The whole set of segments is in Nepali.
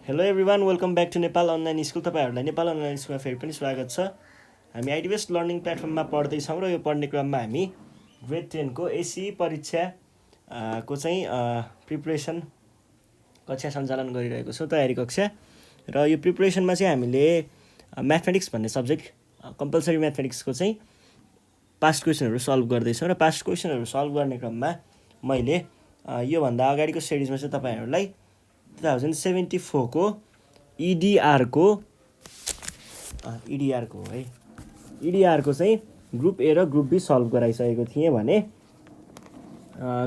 Hello everyone, welcome back to Nepal online school. तपाईँहरूलाई नेपाल अनलाइन स्कुलमा फेरि पनि स्वागत छ। हामी आइडिबेस्ट लर्निङ प्लेटफर्ममा पढ्दैछौँ र यो पढ्ने क्रममा हामी ग्रेड 10 को एसी परीक्षा को चाहिँ प्रिपरेसन कक्षा सञ्चालन गरिरहेको छौँ, तयारी कक्षा। र यो प्रिपरेसनमा चाहिँ हामीले म्याथमेटिक्स भन्ने सब्जेक्ट कम्पलसरी म्याथमेटिक्सको चाहिँ पास्ट क्वेसनहरू सल्भ गर्दैछौँ। र पास्ट क्वेसनहरू सल्भ गर्ने क्रममा मैले योभन्दा अगाडिको सिरिजमा चाहिँ तपाईँहरूलाई 2074 को इडिआरको चाहिँ ग्रुप ए र ग्रुप बी सल्भ गराइसकेको थिएँ भने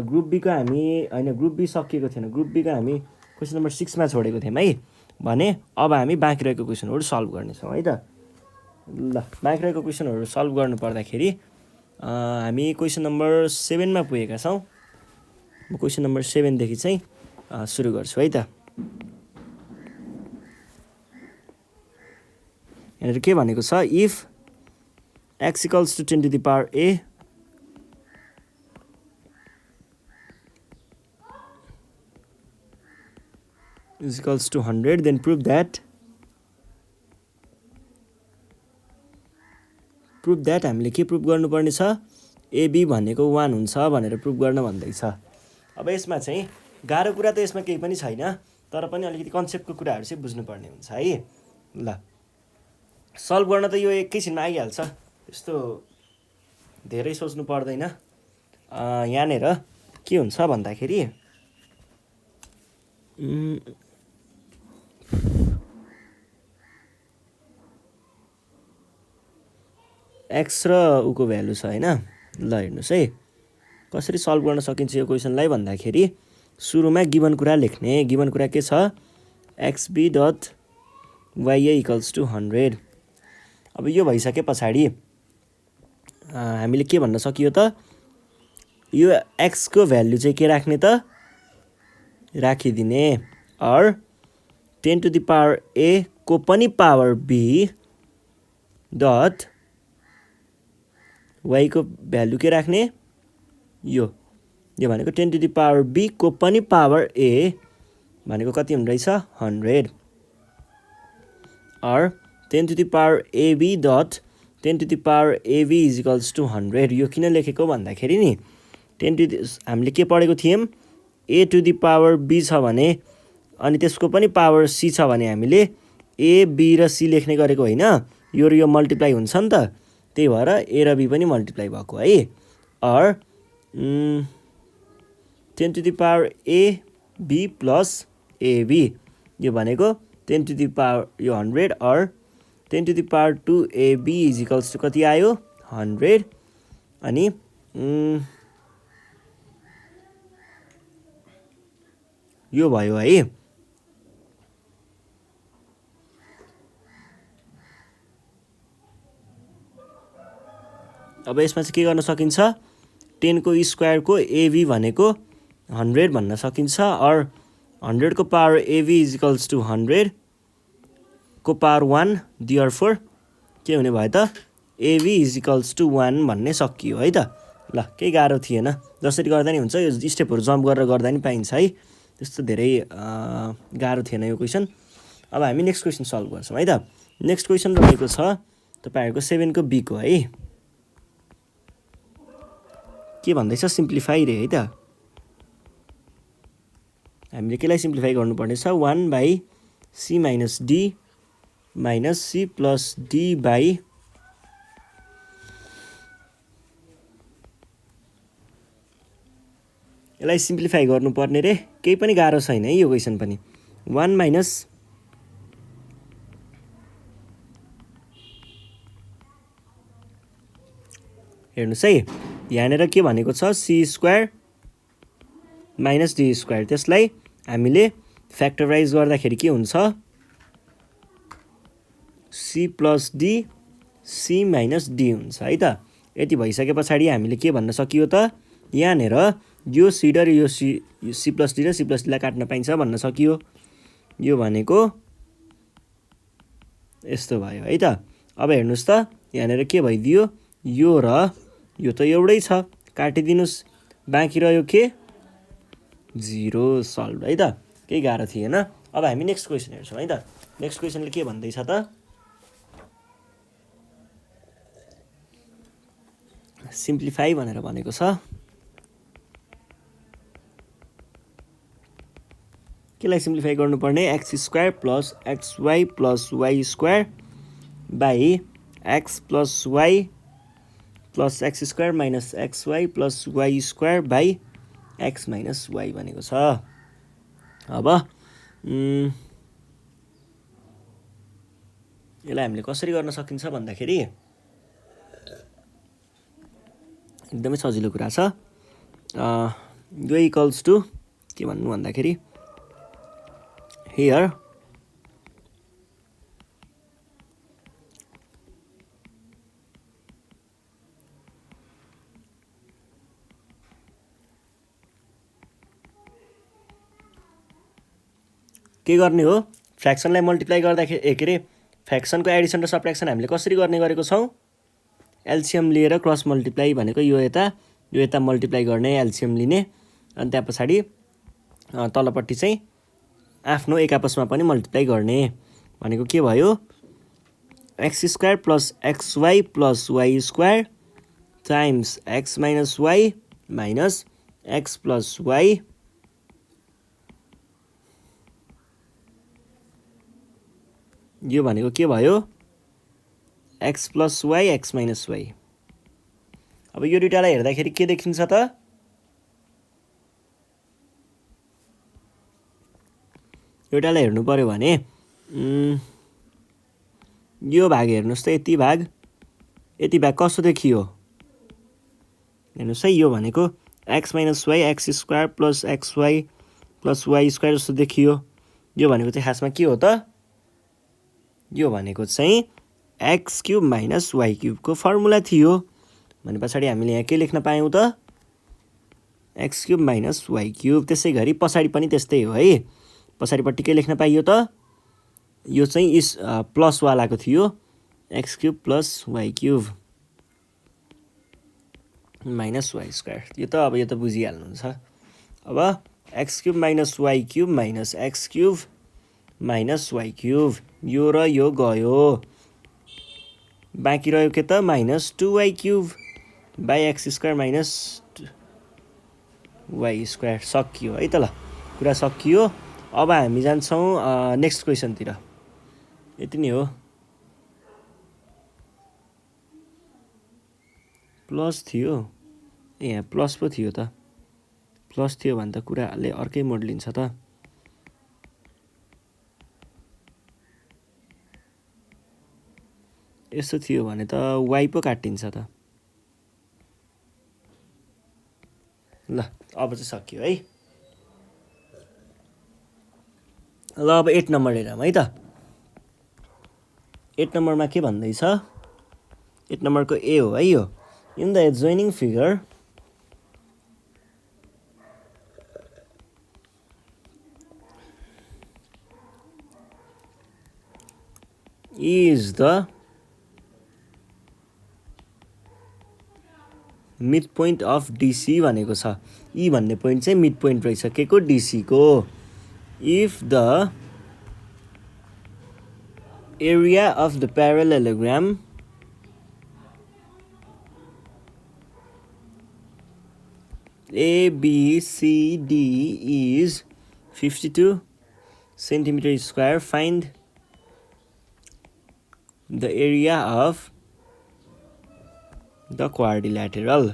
ग्रुप बीको हामी ग्रुप बी सकिएको थिएन। ग्रुप बीको हामी क्वेसन नम्बर 6 मा छोडेको थियौँ है भने अब हामी बाँकी रहेको क्वेसनहरू सल्भ गर्नेछौँ है त। ल, बाँकी रहेको क्वेसनहरू सल्भ गर्नु पर्दाखेरि हामी क्वेसन नम्बर 7 मा पुगेका छौँ। म क्वेसन नम्बर 7 देखि चाहिँ सुरु गर्छु है त। यहाँनिर के भनेको छ, if x equals to 10 to the power a is equals to 100, then prove that हामीले के प्रुभ गर्नुपर्ने छ, ab भनेको 1 हुन्छ भनेर प्रुभ गर्न भन्दैछ। अब यसमा चाहिँ गाह्रो कुरा त यसमा केही पनि छैन, तर पनि अलिकति कन्सेप्टको कुराहरू चाहिँ बुझ्नुपर्ने हुन्छ है। ल, सल्भ गर्न त यो एकैछिनमा आइहाल्छ, यस्तो धेरै सोच्नु पर्दैन। यहाँनिर के हुन्छ भन्दाखेरि एक्स र उको भ्यालु छ होइन। ल हेर्नुहोस् है, कसरी सल्भ गर्न सकिन्छ यो क्वेसनलाई भन्दाखेरि सुरुमा गिभन कुरा लेख्ने। गिभन कुरा के छ, एक्सबी डट वाइए इक्वल्स टु 100। अब यो भइसके पछाडि हामीले के भन्न सकियो त, यो एक्सको भ्यालु चाहिँ के राख्ने त, राखिदिने। अर 10 to the power a को पनि पावर b डट वाइको भ्यालु के राख्ने, यो भनेको 10 to the power b को पनि पावर a भनेको कति हुने रहेछ, 100। अर 10 to the power ab dot 10 to the power ab is equals to 100। यो किन लेखेको भन्दाखेरि नि, हामीले के पढेको थियौँ, a to the power b छ भने अनि त्यसको पनि पावर c छ भने हामीले a b र c लेख्ने गरेको होइन। यो र यो मल्टिप्लाई हुन्छ नि त, त्यही भएर a र b पनि मल्टिप्लाई भएको है। अर 10 to the power a b plus ab, यो भनेको 10 to the power यो 100 अर 10 to the power 2 ab is equals to कति आयो, 100। अनि यो भयो है। अब यसमा चाहिँ के गर्न सकिन्छ, 10 को स्क्वायर को ab भनेको 100 भन्न सकिन्छ। अर 100 को power ab is equals to 100 को पावर 1, देयरफोर के हुने भयो त, ab इज इक्वल्स टु 1 भन्ने सकियो है त। ल, केही गाह्रो थिएन, जसरी गर्दा नि हुन्छ, यो स्टेपहरू जम्प गरेर गर्दा नि पाइन्छ है, त्यस्तो धेरै गाह्रो थिएन यो क्वेसन। अब हामी नेक्स्ट क्वेसन सल्भ गर्छौँ है त। नेक्स्ट क्वेसन रहेको छ तपाईँहरूको 7 को बी को है। के भन्दैछ, सिम्प्लिफाई रे है त। हामीले केलाई सिम्प्लिफाई गर्नुपर्ने छ, 1 by c minus d minus c plus d by यसलाई सिम्प्लिफाई गर्नुपर्ने रे, केही पनि गाह्रो छैन है यो क्वेसन पनि। 1 माइनस हेर्नुहोस् है, यहाँनिर के भनेको छ, c square minus d square, त्यसलाई हामीले फ्याक्टराइज गर्दाखेरि के हुन्छ, c plus d c minus d हुन्छ है त। यति भइसके पछाडि हामीले के भन्न सकियो त, यहाँनिर यो सी र यो सी प्लस डी र सी प्लस डीलाई काट्न पाइन्छ भन्न सकियो। यो भनेको यस्तो भयो है त। अब हेर्नुहोस् त, यहाँनिर के भइदियो, यो र यो त एउटै छ, काटिदिनुहोस्, बाँकी रह्यो के, 0। सल्भ है त, केही गाह्रो थिएन। अब हामी नेक्स्ट क्वेसन हेर्छौँ है त। नेक्स्ट क्वेसनले के भन्दैछ त, सिम्प्लिफाई भनेर भनेको छ। केलाई सिम्प्लिफाई गर्नुपर्ने, x square plus x y plus y square by x plus y plus x square minus x y plus y square by x minus y भनेको छ। अब यसलाई हामीले कसरी गर्न सकिन्छ भन्दाखेरि एकदमै सजिलो कुरा छ। यो इक्वल्स टु के भन्नु भन्दाखेरि हियर के गर्ने हो, फ्र्याक्सनलाई मल्टिप्लाई गर्दाखेरि के अरे फ्र्याक्सनको एडिसन र सब्ट्र्याक्सन हामीले कसरी गर्ने गरेको छौँ, एलसिएम लिएर क्रस मल्टिप्लाई भनेको यो यता मल्टिप्लाई गर्ने, एलसिएम लिने, अनि त्यहाँ पछाडि तलपट्टि चाहिँ आफ्नो एक आपसमा पनि मल्टिप्लाई गर्ने भनेको के भयो, x square plus x y plus y square times x minus y minus x plus y यो भनेको के भयो, x plus y x minus y. अब यो दुइटालाई हेर्दाखेरि के देखिन्छ त, एउटालाई हेर्नु पर्यो भने यो भाग हेर्नुहोस् त, यति भाग कस्तो देखियो हेर्नुहोस् है, यो भनेको x minus y x square plus x y plus y square जस्तो देखियो। यो भनेको चाहिँ खासमा के हो त, यो भनेको चाहिँ एक्स क्युब माइनस वाई क्युबको फर्मुला थियो भने पछाडि हामीले यहाँ के लेख्न पायौँ त, x cube minus y cube. त्यसै गरी पछाडि पनि त्यस्तै हो है, पछाडिपट्टि के लेख्न पाइयो त, यो चाहिँ प्लसवालाको थियो, x cube plus y cube minus y square. यो त बुझिहाल्नुहुन्छ। अब x cube minus y cube minus x cube minus y cube, यो र यो गयो, बाँकी रह्यो के त, minus 2y cube by x square minus y square. सकियो है त, ल कुरा सकियो। अब हामी जान्छौँ नेक्स्ट क्वेसनतिर। यति नै हो। प्लस थियो, यहाँ प्लस पो थियो त, प्लस थियो भने त कुराले अर्कै मोड लिन्छ त। यस्तो थियो भने त वाई पो काटिन्छ त। ल अब चाहिँ सकियो है। ल अब 8 नम्बर हेरौँ है त। 8 नम्बरमा के भन्दैछ, 8 नम्बरको ए हो है यो। In the adjoining figure is the mid point of DC भनेको छ। ई भन्ने पोइन्ट चाहिँ मिड पोइन्ट रहेछ के को, डिसीको। If the area of the parallelogram ABCD is 52 centimeter square, find the area of the quadrilateral.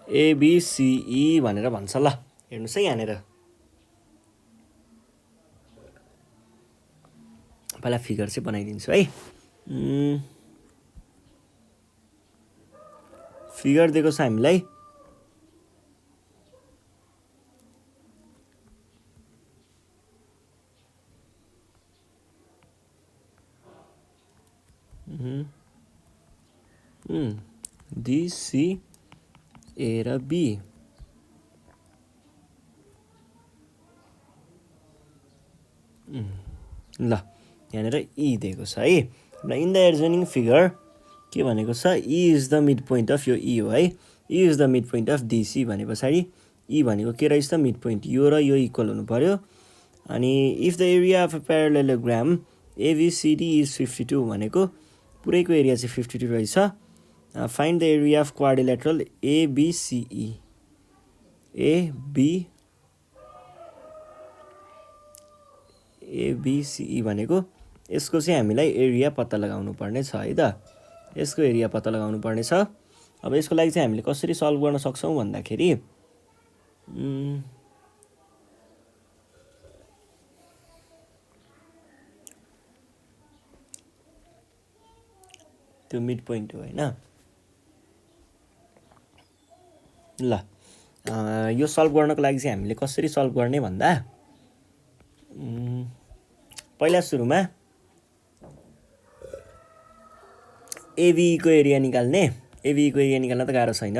ABCE भनेर भन्छ। ल हेर्नुहोस् है यहाँनिर, पहिला फिगर चाहिँ बनाइदिन्छु है। फिगर दिएको छ हामीलाई डिसी ए र बी। ल यहाँनिर ई दिएको छ है। र इन द एडजोइनिङ फिगर के भनेको छ, E is the mid point of यो ई हो है। E is the mid point of DC भने पछाडि ई भनेको के रहेछ त मिड पोइन्ट, यो र यो इक्वल हुनु पर्यो। अनि if the area of a parallelogram ABCD is 52 भनेको पुरैको एरिया चाहिँ 52 रहेछ। Find the area of quadrilateral ABCE. ABCE भनेको यसको चाहिँ हामीलाई एरिया पत्ता लगाउनु पर्ने छ है त, यसको एरिया पत्ता लगाउनु पर्ने छ। अब यसको लागि चाहिँ हामीले कसरी सल्भ गर्न सक्छौँ भन्दाखेरि त्यो मिड पोइन्ट हो होइन। ल यो सल्भ गर्नको लागि चाहिँ हामीले कसरी सल्भ गर्ने भन्दा पहिला सुरुमा एबीको एरिया निकाल्ने। एबीको एरिया निकाल्न त गाह्रो छैन,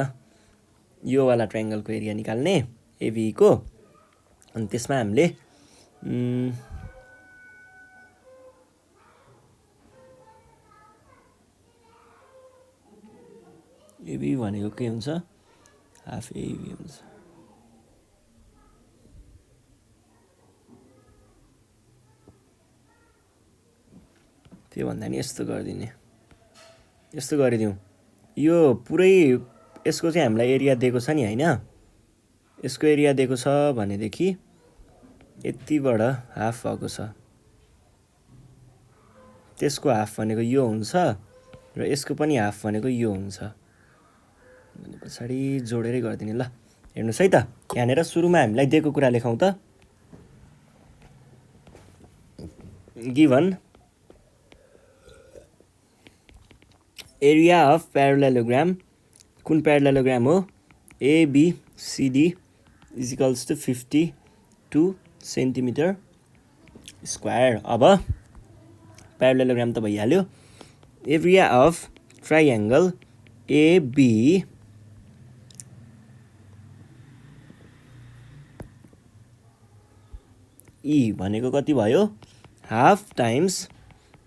यो वाला ट्रायङ्गलको एरिया निकाल्ने एबीको। अनि त्यसमा हामीले एबी भनेको के हुन्छ, हाफ एबी हुन्छ। त्यो भन्दा नि यस्तो गरिदिने, यस्तो गरिदिउँ। यो पुरै यसको चाहिँ हामीलाई एरिया दिएको छ नि होइन, यसको एरिया दिएको छ भनेदेखि यतिबाट हाफ भएको छ, त्यसको हाफ भनेको यो हुन्छ र यसको पनि हाफ भनेको यो हुन्छ भने पछाडि जोडेरै गरिदिने। ल हेर्नुहोस् है त, यहाँनिर सुरुमा हामीलाई दिएको कुरा लेखौँ त। गिभन एरिया अफ प्यारालेलोग्राम, कुन प्यारालेलोग्राम हो, ABCD is equals to 52 centimetre square. अब प्यारालेलोग्राम त भइहाल्यो। Area of triangle AB E भनेको कति भयो, half times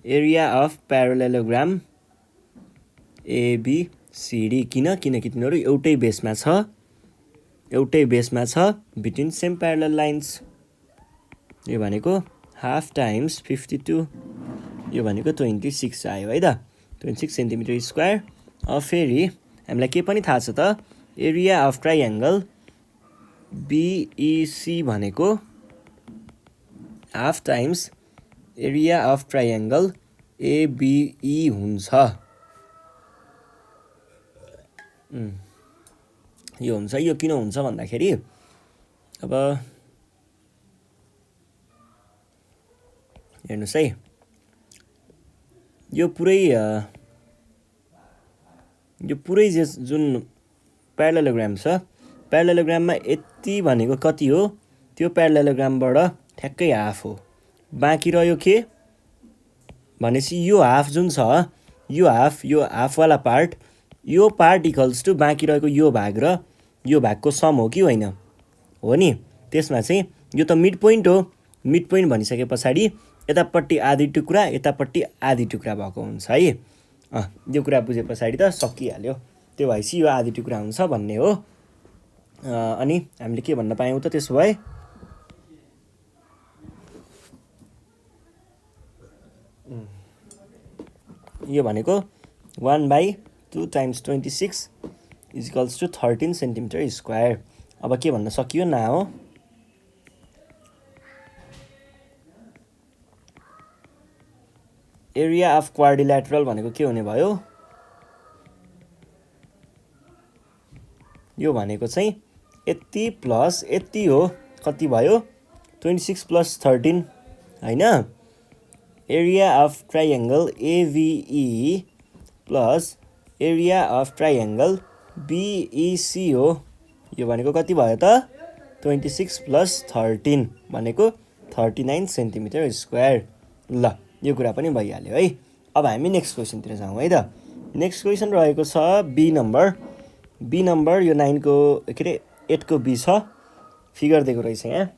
area of parallelogram ABCD. किनकि तिनीहरू एउटै बेसमा छ, एउटै बेसमा छ बिट्विन सेम प्यारलल लाइन्स। यो भनेको हाफ टाइम्स 52, यो भनेको 26 आयो है त, 26 सेन्टिमिटर स्क्वायर। अब फेरि हामीलाई के पनि थाहा छ त, एरिया अफ ट्राइएङ्गल बिइसी भनेको हाफ टाइम्स एरिया अफ ट्राइएङ्गल एबिई हुन्छ। यो हुन्छ। यो किन हुन्छ भन्दाखेरि अब हेर्नुहोस् है, यो पुरै जुन प्यारालेलोग्राम छ, प्यारालेलोग्राममा यति भनेको कति हो, त्यो प्यारालेलोग्रामबाट ठ्याक्कै हाफ हो। बाँकी रह्यो के भनेपछि यो हाफ जुन छ, यो हाफवाला पार्ट, यो पार्ट इक्वल्स टु बाँकी रहेको यो भाग र यो भागको सम हो कि होइन, हो नि। त्यसमा चाहिँ यो त मिड पोइन्ट हो, मिड पोइन्ट भनिसके पछाडि यतापट्टि आधी टुक्रा यतापट्टि आधी टुक्रा भएको हुन्छ है। यो कुरा बुझे पछाडि त सकिहाल्यो, त्यो भएपछि यो आधी टुक्रा हुन्छ भन्ने हो। अनि हामीले के भन्न पायौँ त त्यसो भए, यो भनेको 1/2 times 26 is equals to 13 centimetre square. अब के भन्न सकियो न हो, एरिया अफ क्वाड्रिलेटरल भनेको के हुने भयो, यो भनेको चाहिँ यति प्लस यति हो, कति भयो 26 प्लस 13 होइन। Area of triangle ABE plus area of triangle BEC हो, यो भनेको कति भयो त 26 प्लस 13 भनेको 39 सेन्टिमिटर स्क्वायर। ल यो कुरा पनि भइहाल्यो है। अब हामी नेक्स्ट क्वेसनतिर जाउँ है त। नेक्स्ट क्वेसन रहेको छ बी नम्बर। बी नम्बर यो 9को के अरे 8को बी छ, फिगर दिएको रहेछ यहाँ।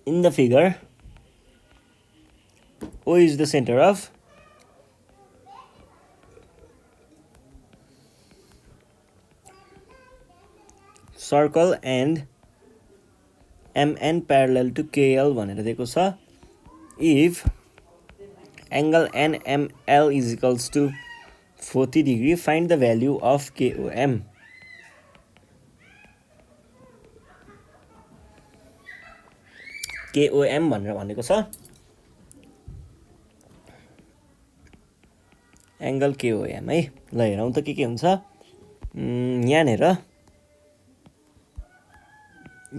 In the figure, O is the center of circle and MN parallel to KL भनेर दिएको छ। If angle NML is equals to 40 degree find the value of KOM। KOM भनेर भनेको छ एङ्गल KOM है। ल हेरौँ त के हुन्छ। यहाँनिर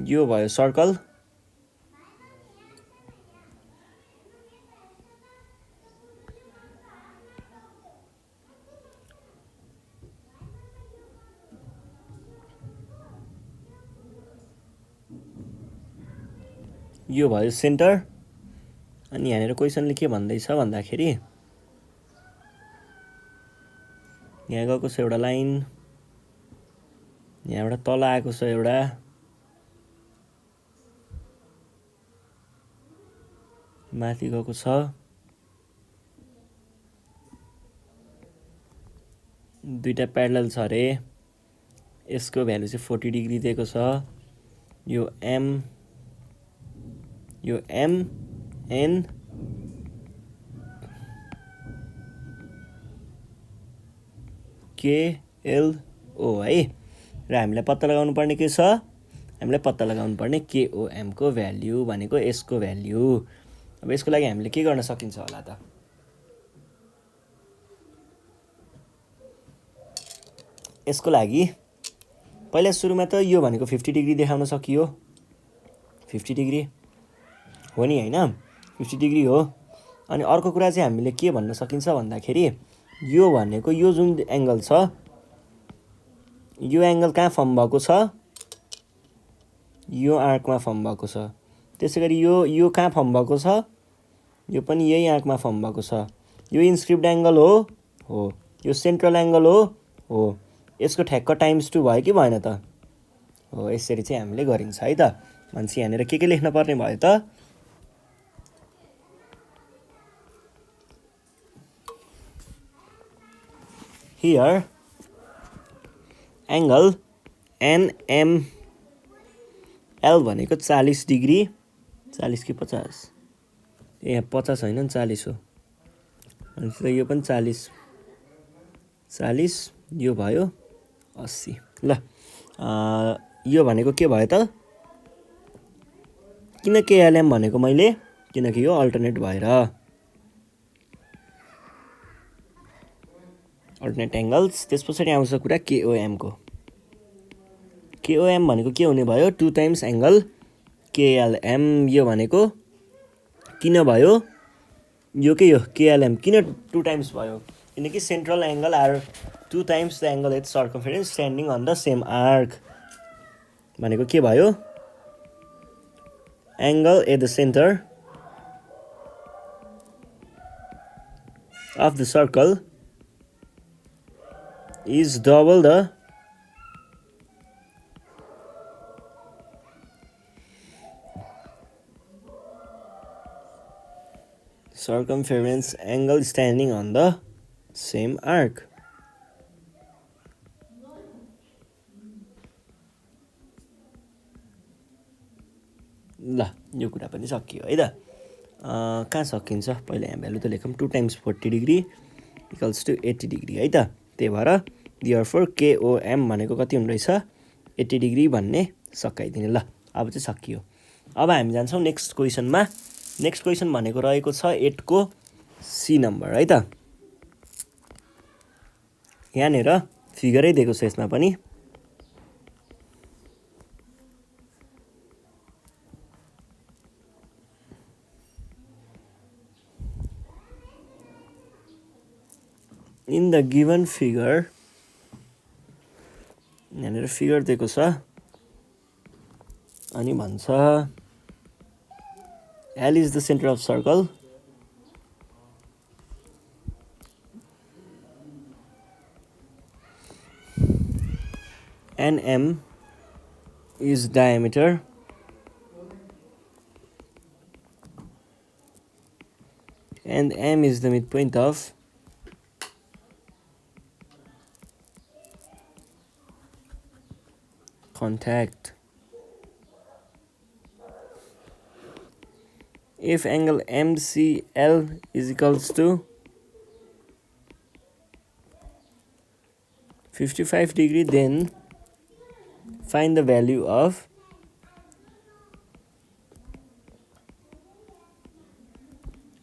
यो भयो सर्कल, यो भयो सेन्टर। अनि यहाँनिर क्वेसनले के भन्दैछ भन्दाखेरि यहाँ गएको छ एउटा लाइन, यहाँबाट तल आएको छ एउटा, माथि गएको छ, दुईटा प्यारलल छ अरे। यसको भ्यालु चाहिँ 40 डिग्री दिएको छ। यो M N KL O है। र हामीलाई पत्ता लगाउनु पर्ने के छ, हामीलाई पत्ता लगाउनु पर्ने KOM को भ्याल्यु भनेको यसको भ्याल्यु। अब यसको लागि हामीले के गर्न सकिन्छ होला त। यसको लागि पहिला सुरुमा त यो भनेको 50 डिग्री देखाउन सकियो, 50 डिग्री हो नि हैन, 50 डिग्री हो। अनि अर्को कुरा चाहिँ हामीले के भन्न सकिन्छ भन्दाखेरि यो भनेको यो जुन एङ्गल छ, यो एङ्गल कहाँ फर्म भएको छ, यो आर्कमा फर्म भएको छ। त्यसैगरी यो कहाँ फर्म भएको छ, यो पनि यही आर्कमा फर्म भएको छ। यो इन्स्क्रिप्ट एङ्गल हो, यो सेन्ट्रल एङ्गल हो। यसको ठ्याक्क टाइम्स 2 भयो कि भएन त? हो, यसरी चाहिँ हामीले गरिन्छ है त। मान्छे यहाँनिर के लेख्न पर्ने भयो त, हियर एङ्गल NML भनेको 40 डिग्री, 40 कि 50, यहाँ 50 होइन 40 हो। अनि यो पनि 40, यो भयो 80। ल यो भनेको के भयो त, किन KLM भनेको मैले, किनकि यो अल्टरनेट भएर अल्टरनेट एङ्गल्स। त्यस पछाडि आउँछ कुरा KOM को। KOM भनेको के हुने भयो, 2 टाइम्स एङ्गल KLM। यो भनेको किन भयो, यो के यो KLM किन 2 टाइम्स भयो, किनकि central angle are 2 times the angle at circumference standing on the same arc. भनेको के भयो, angle at the centre of the circle is double the circumference angle standing on the same arc। ल यो कुरा पनि सकियो है त। कहाँ सकिन्छ, पहिला यहाँ भ्यालु त लेखौँ। 2 times 40 degree equals to 80 degree है त। त्यही भएर देयरफोर KOM भनेको कति हुने रहेछ, 80 डिग्री भन्ने सकाइदिने। ल अब चाहिँ सकियो। अब हामी जान्छौँ नेक्स्ट क्वेसनमा। नेक्स्ट क्वेसन भनेको रहेको छ 8 को C नम्बर है त। यहाँनिर फिगरै दिएको छ यसमा पनि। In the given figure, यहाँनिर फिगर दिएको छ अनि भन्छ L is the center of circle and M is diameter and M is the midpoint of contact. If angle MCL is equals to 55 degree, then find the value of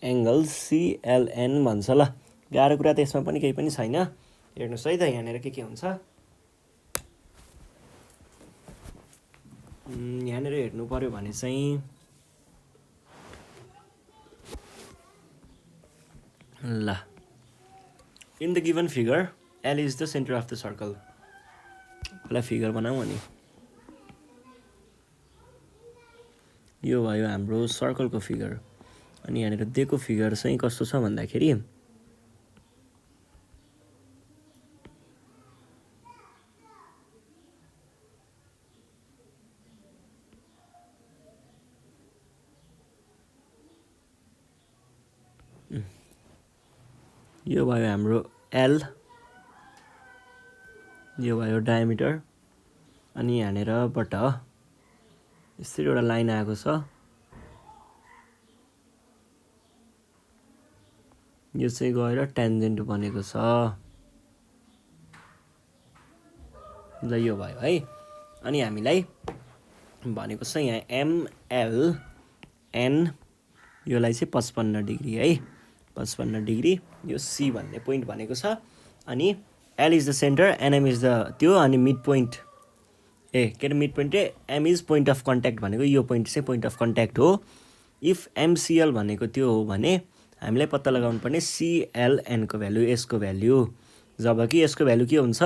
angle CLN भन्छ ल। गाह्रो कुरा त यसमा पनि केही पनि छैन। हेर्नुहोस् है त यहाँनिर के हुन्छ। यहाँनिर हेर्नु पर्यो भने चाहिँ ल, in the given figure L is the center of the circle। ल फिगर बनाऊ अनि यो भयो हाम्रो सर्कलको फिगर। अनि यहाँनिर दिएको फिगर चाहिँ कस्तो छ भन्दाखेरि यो भयो हाम्रो L, यो भयो डायमिटर। अनि यहाँनिरबाट यसरी एउटा लाइन आएको छ। यो चाहिँ गएर ट्यान्जेन्ट बनेको छ। ल यो भयो है। अनि हामीलाई भनेको छ यहाँ MLN, योलाई चाहिँ 55 डिग्री है, 55 डिग्री यो C भन्ने पोइन्ट भनेको छ। अनि L is the centre, NM is the त्यो, अनि मिड पोइन्ट के अरे mid point M is point of contact भनेको यो पोइन्ट चाहिँ पोइन्ट अफ कन्ट्याक्ट हो। इफ MCL भनेको त्यो हो भने हामीलाई पत्ता लगाउनु पर्ने CLN को भ्यालु, यसको भ्यालु। जब कि यसको भ्यालु के हुन्छ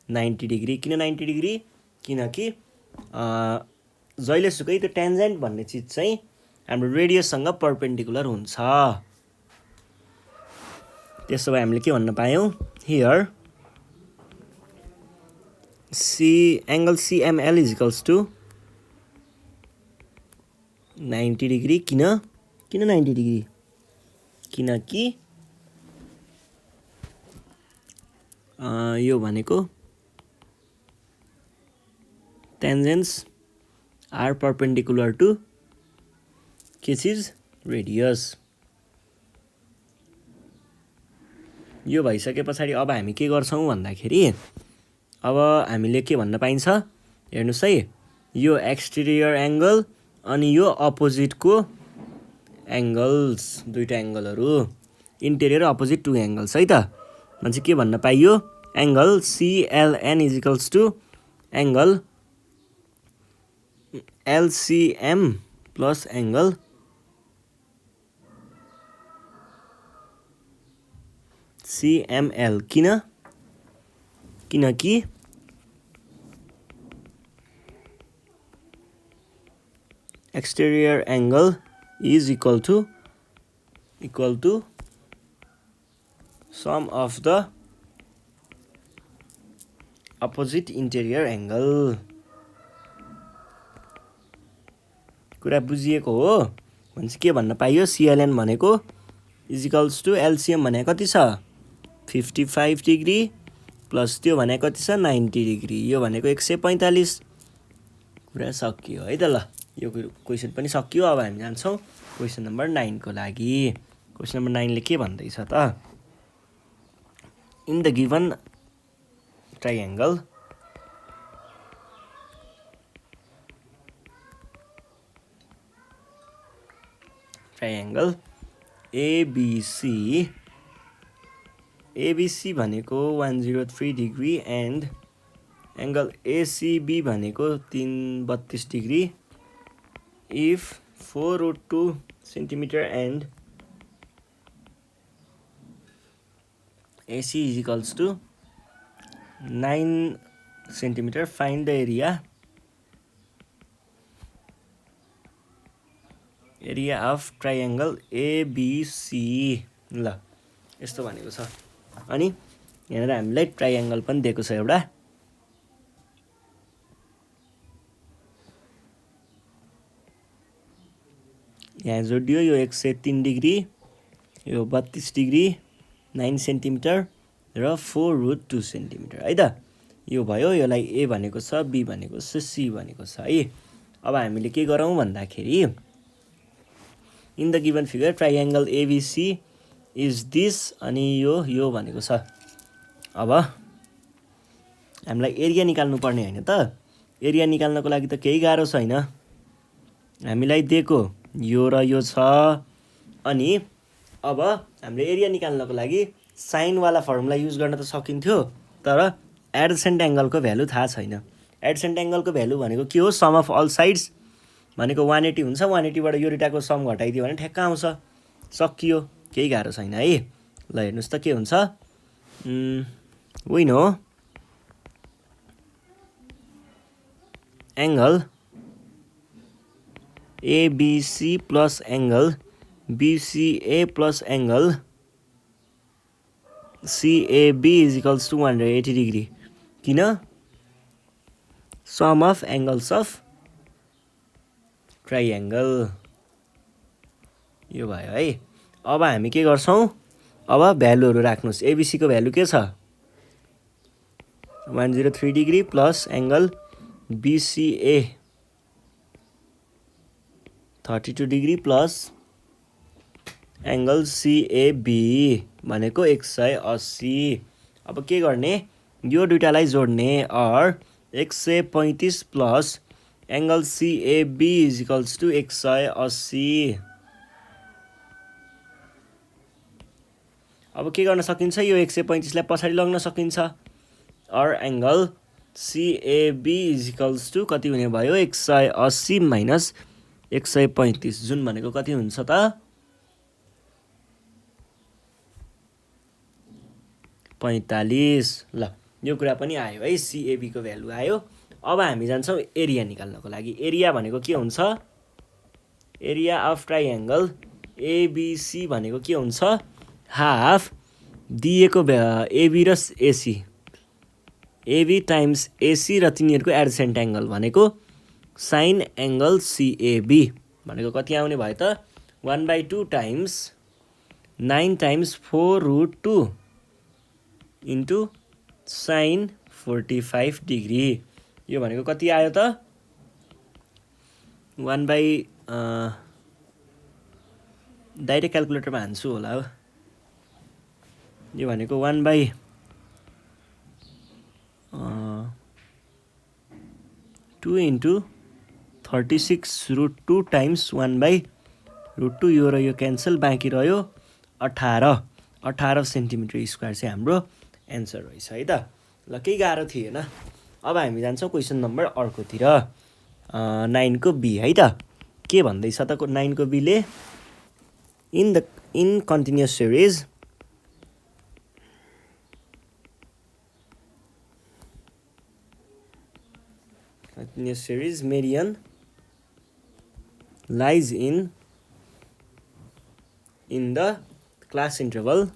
90 डिग्री। किन 90 डिग्री? किनकि जहिलेसुकै त्यो ट्यान्जेन्ट भन्ने चिज चाहिँ हाम्रो रेडियससँग परपेन्डिकुलर हुन्छ। त्यसो भए हामीले के भन्न पायौँ here angle CML is equals to 90 degree. किन 90 डिग्री? किनकि यो भनेको टेन्जेन्ट्स आर परपेन्डिकुलर टु के चिज रेडियस। यो भइसके पछाडि अब हामी के गर्छौँ भन्दाखेरि अब हामीले के भन्न पाइन्छ हेर्नुहोस् है, यो एक्सटेरियर एङ्गल अनि यो अपोजिटको एङ्गल्स, दुईटा एङ्गलहरू इन्टेरियर अपोजिट टु एङ्गल्स है त। भने के भन्न पाइयो angle CLN is equals to angle LCM plus angle CML। किनकि exterior angle is equal to sum of the opposite interior angle. कुरा बुझिएको हो भने चाहिँ के भन्न पाइयो CLN भनेको इज इक्वल्स टु LCM भनेको कति छ 55 डिग्री प्लस त्यो भनेको कति छ 90 डिग्री। यो भनेको 145। कुरा सकियो है त। ल यो क्वेसन पनि सकियो। अब हामी जान्छौँ क्वेसन नम्बर 9 को लागि। क्वेसन नम्बर 9 ले के भन्दैछ त in the given triangle ABC भनेको 103 डिग्री एन्ड एङ्गल ACB भनेको 332 degree. If 4√2 centimetre and AC is equals to 9 centimetre, find the area of triangle ABC। ल यस्तो भनेको छ। अनि यहाँनिर हामीलाई ट्राइएङ्गल पनि दिएको छ एउटा। यहाँ जोडियो यो 103 डिग्री, यो 32 डिग्री, 9 सेन्टिमिटर र 4√2 सेन्टिमिटर है त। यो भयो, यसलाई ए भनेको छ, बी भनेको छ, सी भनेको छ है। अब हामीले के गरौँ भन्दाखेरि in the given figure triangle ABC is this, अनि यो भनेको छ। अब हामीलाई एरिया निकाल्नु पर्ने होइन त? एरिया निकाल्नको लागि त केही गाह्रो छैन। हामीलाई दिएको यो र यो छ, अनि अब हामीले एरिया निकाल्नको लागि साइनवाला फर्मुला युज गर्न त सकिन्थ्यो, तर एडजेसेन्ट एङ्गलको भ्यालु थाहा छैन। एडजेसेन्ट एङ्गलको भ्यालु भनेको के हो? सम अफ अल साइड्स भनेको 180 हुन्छ। 180बाट यो दुइटाको सम घटाइदियो भने ठ्याक्क आउँछ। सकियो, केही गाह्रो छैन है। ल हेर्नुहोस् त के हुन्छ। विन हो angle ABC plus angle BCA plus angle CAB is equals to 180 degree. किन? Sum of angles of triangle. यो भयो है। अब हामी के गर्छौँ? अब भ्यालुहरू राख्नुहोस्। एबिसीको भ्यालु के छ? 103 degree plus angle BCA 32 degree plus angle CAB भनेको 180। अब के गर्ने? यो दुइटालाई जोड्ने, और 135 plus angle CAB is equals to 180। अब के गर्न सकिन्छ? यो 135लाई पछाडि लग्न सकिन्छ, और angle CAB is equals to कति हुने भयो? 180 माइनस 135, जुन भनेको कति हुन्छ त? 45। ल यो कुरा पनि आयो है, सिएबी को भ्यालु आयो। अब हामी जान्छौँ एरिया निकाल्नको लागि। एरिया भनेको के हुन्छ? एरिया अफ ट्राइएङ्गल एबिसी भनेको के हुन्छ? हाफ दिएको एबी र एसी, एबी टाइम्स एसी र तिनीहरूको एडजेसेन्ट एङ्गल भनेको साइन एङ्गल सिएबी भनेको कति आउने भयो त? 1/2 times 9 times 4√2 into sign 45 degree. यो भनेको कति आयो त? 1/ डाइरेक्ट क्यालकुलेटरमा हान्छु होला। यो भनेको 1/2 इन्टु 36√2 टाइम्स 1/√2। यो र यो क्यान्सल, बाँकी रह्यो 18 सेन्टिमिटर स्क्वायर चाहिँ हाम्रो एन्सर रहेछ है त। ल केही गाह्रो थिएन। अब हामी जान्छौँ क्वेसन नम्बर अर्कोतिर, 9 को बी है त। के भन्दैछ त 9 को बीले? In continuous series median lies in the class interval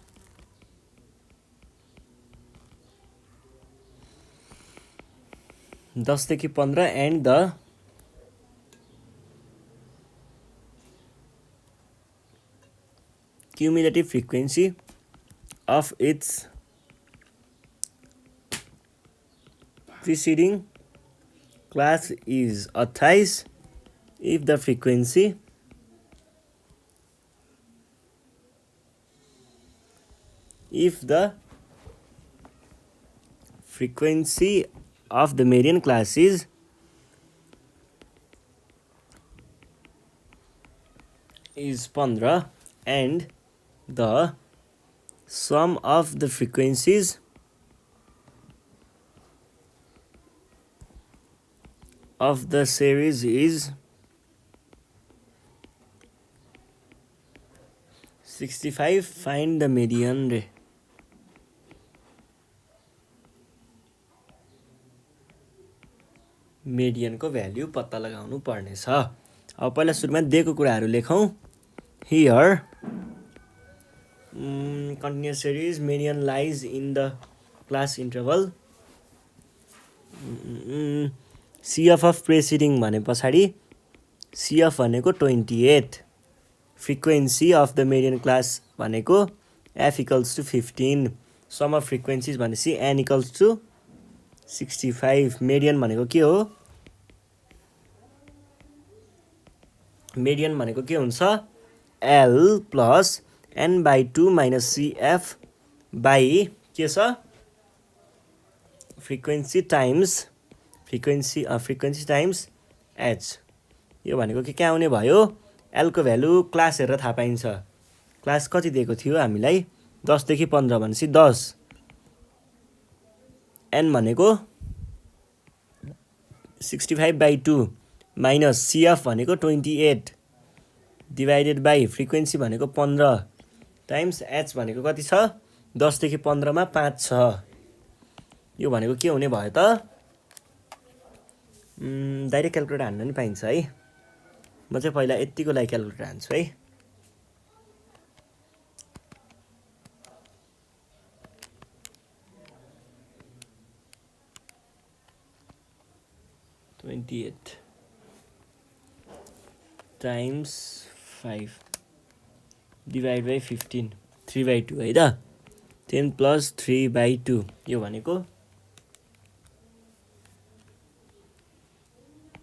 देखि 15 and the cumulative frequency of its preceding class is 28 if the frequency of the median class is is 15 and the sum of the frequencies of the series is 65, find the median. Median को भ्याल्यु पत्ता लगाउनु पर्नेछ। अब पहिला सुरुमा दिएको कुराहरू लेखौँ। Here continuous series median lies in the class interval CF of preceding भने पछाडि CF भनेको 28, frequency of the median class भनेको F equals to 15, sum of frequencies भनेपछि N equals to 65 मेडियन भनेको के हो मेडियन भनेको के हुन्छ L plus n/2 minus CF by के छ फ्रिक्वेन्सी टाइम्स H यो भनेको के आउने भयो L को भ्यालु क्लास हेरेर थाहा पाइन्छ क्लास कति दिएको थियो हामीलाई 10 देखि 15 भनेपछि 10 n भनेको 65/2 माइनस CF भनेको 28 डिभाइडेड बाई फ्रिक्वेन्सी भनेको 15 टाइम्स H भनेको कति छ 10 देखि 15 मा 5 छ यो भनेको के हुने भयो त डाइरेक्ट क्याल्कुलेटर हान्न नि पाइन्छ है म चाहिँ पहिला यतिको लागि क्याल्कुलेटर हान्छु है $28 times 5 divide by 15 3/2 है त 10 plus 3/2 यो भनेको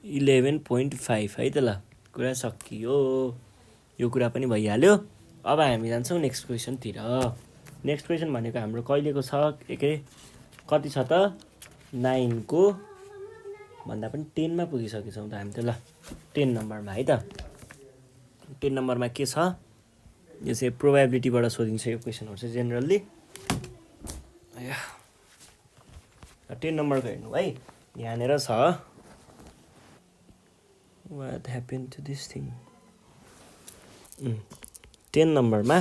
11.5 है त ल कुरा सकियो यो कुरा पनि भइहाल्यो अब हामी जान्छौँ नेक्स्ट क्वेसनतिर नेक्स्ट क्वेसन भनेको हाम्रो कहिलेको छ कति छ त 9 को भन्दा पनि 10 मा पुगिसकेछौँ त हामी त ल 10 नम्बरमा है त 10 नम्बरमा के छ यो चाहिँ प्रोबेबिलिटीबाट सोधिन्छ यो क्वेसनहरु चाहिँ जेनरली 10 नम्बरको हेर्नु है यहाँनेर छ What happened to this thing? 10 नम्बरमा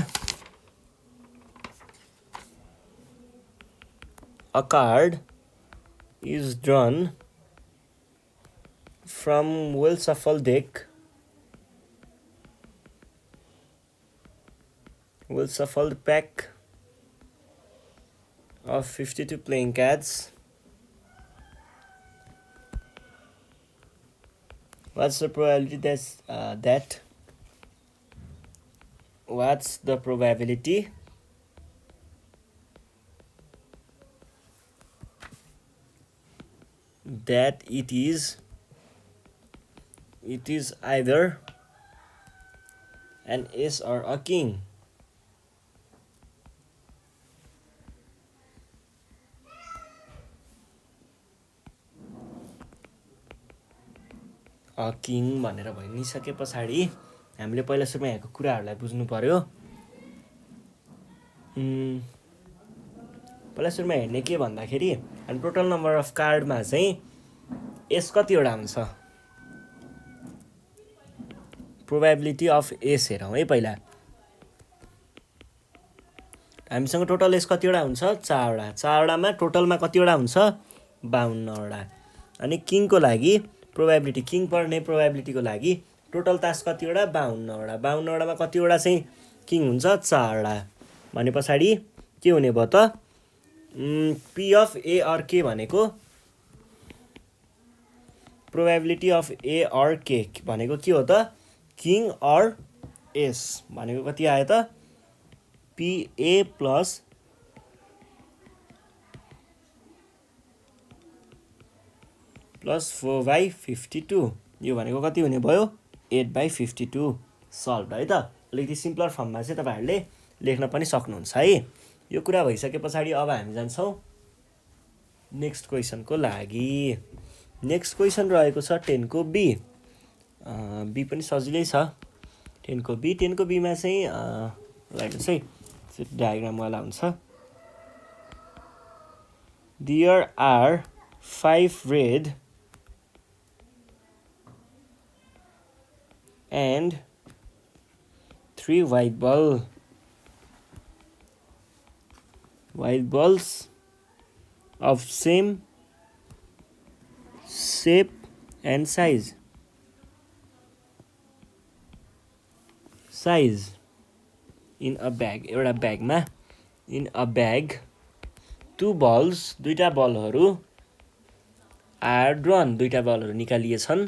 a card is drawn from well shuffled deck well shuffled pack of 52 playing cards. What's the probability what's the probability that it is either an ace or a king? King भनेर भनिसके पछाडि हामीले पहिला सुरुमा यहाँको कुराहरूलाई बुझ्नु पर्यो पहिला सुरुमा हेर्ने के भन्दाखेरि अनि टोटल नम्बर अफ कार्डमा चाहिँ एस कतिवटा हुन्छ प्रोबेबिलिटी अफ एस हेरौँ है पहिला हामीसँग टोटल एस कतिवटा हुन्छ 4वटा 4वटामा टोटलमा कतिवटा हुन्छ 52वटा अनि किङको लागि प्रोबेबिलिटी किङ पर्ने प्रोबेबिलिटीको लागि टोटल तास कतिवटा 52वटा 52वटामा कतिवटा चाहिँ किङ हुन्छ 4वटा भने पछाडि के हुने भयो त पी अफ ए अर के भनेको प्रोबेबिलिटी अफ ए अर के भनेको के हो त किङ अर एस भनेको कति आयो त पी ए प्लस प्लस 4/52 यो भनेको कति हुने भयो 8/52 सल्भ है त अलिकति सिम्पलर फर्ममा चाहिँ तपाईहरुले लेख्न पनि सक्नुहुन्छ है यो कुरा भइसके पछाडि अब हामी जान्छौँ नेक्स्ट क्वेसनको लागि नेक्स्ट क्वेसन रहेको छ 10 को बी बी पनि सजिलै छ 10 को बी मा चाहिँ लाइक चाहिँ डायग्राम वाला हुन्छ There are 5 red and 3 white balls of same shape and size in a bag एउटा ब्यागमा in a bag 2 balls दुईटा बलहरू are drawn दुईटा बलहरू निकालिएछन्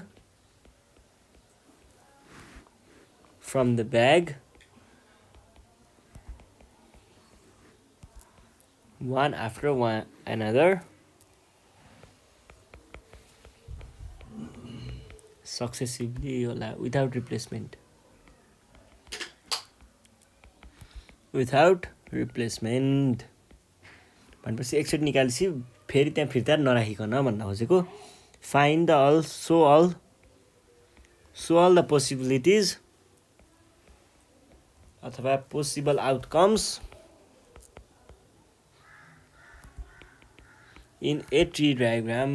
from the bag one after one another सक्सेसिभली होला विदाउट रिप्लेसमेन्ट भनेपछि एकचोटि निकालेपछि फेरि त्यहाँ फिर्ता नराखिकन भन्न खोजेको find the also all the possibilities अथवा possible outcomes in a tree diagram.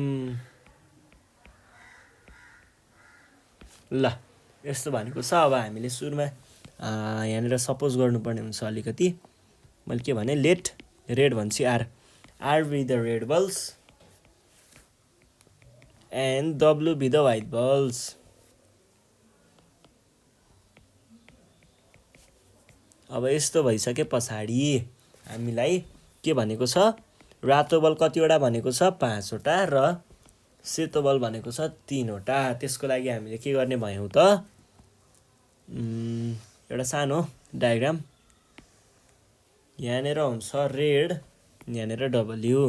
ल यस्तो भनेको छ। अब हामीले सुरुमा यहाँनिर सपोज गर्नुपर्ने हुन्छ अलिकति। मैले के भने लेट रेड भन्छ R be the red balls and W be the white balls. अब यस्तो भइसके पछाडि हामीलाई के भनेको छ रातो बल कतिवटा भनेको छ 5 वटा र सेतो बल भनेको छ 3 वटा। त्यसको लागि हामीले के गर्ने भयौँ त एउटा सानो डायग्राम यहाँनिर हुन्छ रेड यहाँनिर डब्ल्यु।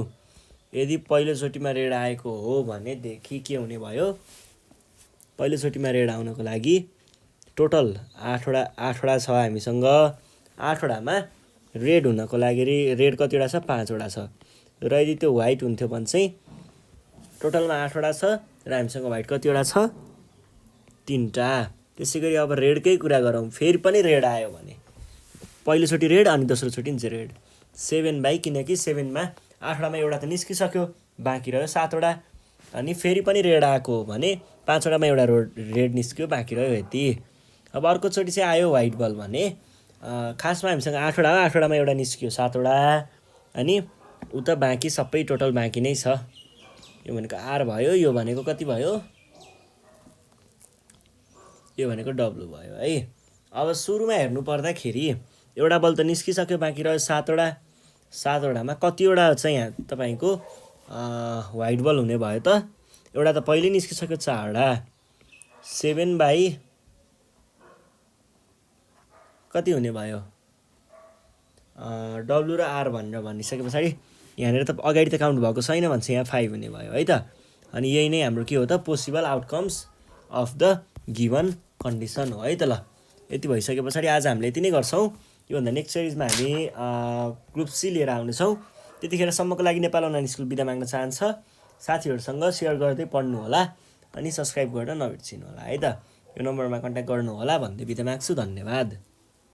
यदि पहिलोचोटिमा रेड आएको हो भनेदेखि के हुने भयो पहिलोचोटिमा रेड आउनको लागि टोटल 8 वटा छ हामीसँग। 8 वटामा रेड हुनको लागि रेड कतिवटा छ 5 वटा छ र यदि त्यो व्हाइट हुन्थ्यो भने चाहिँ टोटलमा 8 वटा छ र हामीसँग व्हाइट कतिवटा छ 3टा। त्यसै गरी अब रेडकै कुरा गरौँ फेरि पनि रेड आयो भने पहिलोचोटि रेड अनि दोस्रोचोटि चाहिँ रेड 7 किनकि 7मा 8 वटामा एउटा त निस्किसक्यो बाँकी रह्यो 7 वटा अनि फेरि पनि रेड आएको हो भने 5 वटामा एउटा रेड निस्क्यो बाँकी रह्यो यति। अब अर्कोचोटि चाहिँ आयो व्हाइट बल भने खासमा हामीसँग 8 वटा हो 8 वटामा एउटा निस्क्यो 7 वटा अनि उता बाँकी सबै टोटल बाँकी नै छ। यो भनेको आर भयो यो भनेको कति भयो यो भनेको डब्लु भयो है। अब सुरुमा हेर्नु पर्दाखेरि एउटा बल त निस्किसक्यो बाँकी रह्यो 7 वटा 7 वटामा कतिवटा चाहिँ यहाँ तपाईँको व्हाइट बल हुने भयो त एउटा त पहिल्यै निस्किसक्यो 4 वटा 7 कति हुने भयो डब्लु र आर भनेर भनिसके पछाडि यहाँनिर त अगाडि त काउन्ट भएको छैन भन्छ यहाँ 5 हुने भयो है त। अनि यही नै हाम्रो के हो त possible outcomes of the given condition हो है त। ल यति भइसके पछाडि आज हामीले यति नै गर्छौँ। योभन्दा नेक्स्ट सिरिजमा हामी ग्रुप सी लिएर आउनेछौँ। त्यतिखेरसम्मको लागि नेपाल अनलाइन स्कुल बिदा माग्न चाहन्छ साथीहरूसँग सेयर गर्दै पढ्नु होला अनि सब्सक्राइब गर्न नबिर्सिनु होला है त। यो नम्बरमा कन्ट्याक्ट गर्नु होला भन्दै बिदा माग्छु। धन्यवाद।